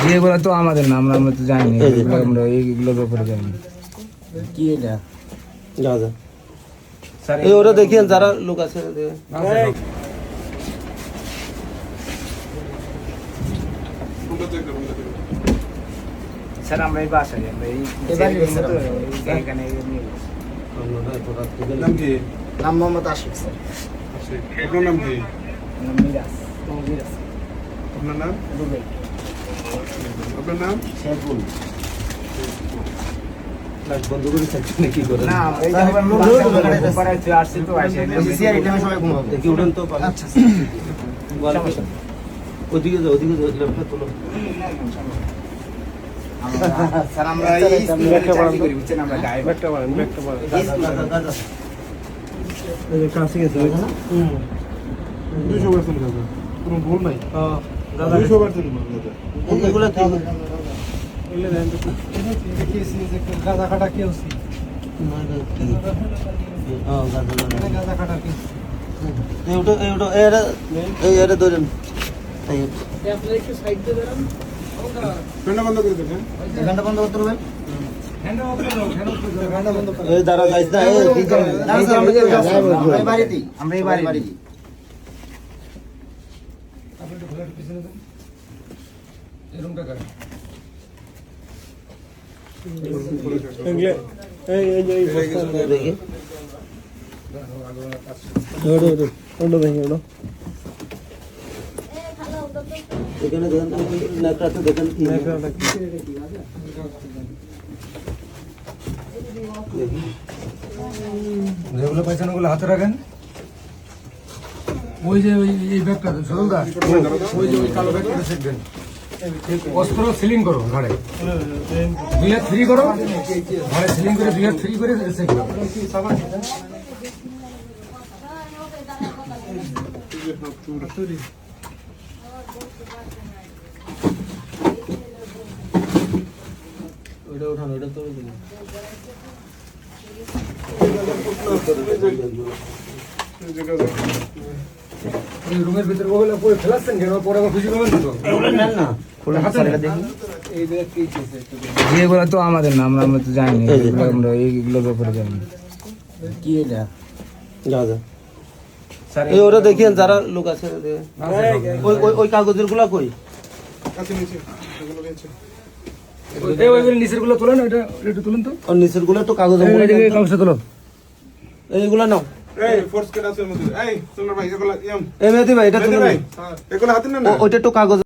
যেগুলো তো আমাদের না, আমরা তো জানি না, আমরা এইগুলোর ব্যাপারে জানি কি এটা। যা যা এই ওরা দেখিয়েন যারা লোক আছে। স্যার আমরা এই বাসায় আমরা এইখানে নাম কি? নাম মোহাম্মদ আশিক স্যার। আপনার নাম কি? মিরাজ। মিরাজ আপনার নাম? রুবেল। আপনার নাম? শেরপুল। বন্ধ করে থাকছে নাকি করে না এই যে আমরা আসছি তো আসে সিসিআর এটা সবাই ঘুমাবো দেখি উঠেন তো। আচ্ছা ওদিকে যাও, ওদিকে যাও, ল্যাপটপ তোলো। স্যার আমরা এই চাকরি করি বুঝছেন, আমরা গায়ে ব্যাগটা বাড়ান, ব্যাগটা বাড়ান। এই কাছে গেছে না? 200 চলে যাবে, কোনো ভুল নাই। হ্যাঁ 200 বার চলে যাবে। এগুলো ঠিক এগুলো দেন তো। দেখিয়েছি যে গাঁজা কাটা কি হচ্ছে, না কি হ্যাঁ গাঁজা কাটা কি এই ওটা এরা ধরেন। আপনারা একটু সাইড দিয়ে দাঁড়ান। ফ্যানটা বন্ধ করে দেন। ঘন্টা বন্ধ করতে হবে। এই দাঁড়া গাইস না, আমরা বাড়িতেই, আমরা এই বাড়ি দেখি এখানে দেখেন কি যেগুলো পাইছেন ওগুলো হাতে রাখেন। ওই যে এই ব্যাগটা সরলদা, ওই যে ওই কালো ব্যাগটা শিখবেন। অস্ত্র সিলিং করো ঘাড়ে, 2 হাত ফ্রি করো, ঘাড়ে সিলিং করে 2 হাত ফ্রি করে শিখবে। ওটা উঠান, ওটা তো রুমের ভিতরে ওগুলো পরে ফেলাচ্ছেন কেন? পরে আবার খুশি পাবেন তো। যেগুলো তো আমাদের না, আমরা তো জানি না, আমরা এইগুলোর ব্যাপারে জানি কি এটা। যা যা এই ওরা দেখিয়েন যারা লোক আছে। ওই কাগজের গুলা কই কাছে নিচে এগুলো রয়েছে। ওইগুলো নিচের গুলো তোলেন, ওইটা একটু তুলুন তো। আর নিচের গুলা তো কাগজ কাগজটা তোলো। এইগুলা নাও। এই ফোর্স কেট আছে এর মধ্যে। এই সুন্দর ভাই এগুলো এই মেহেদি ভাই এটা তুলে ভাই এগুলো হাতে নেন না। ওইটা একটু কাগজ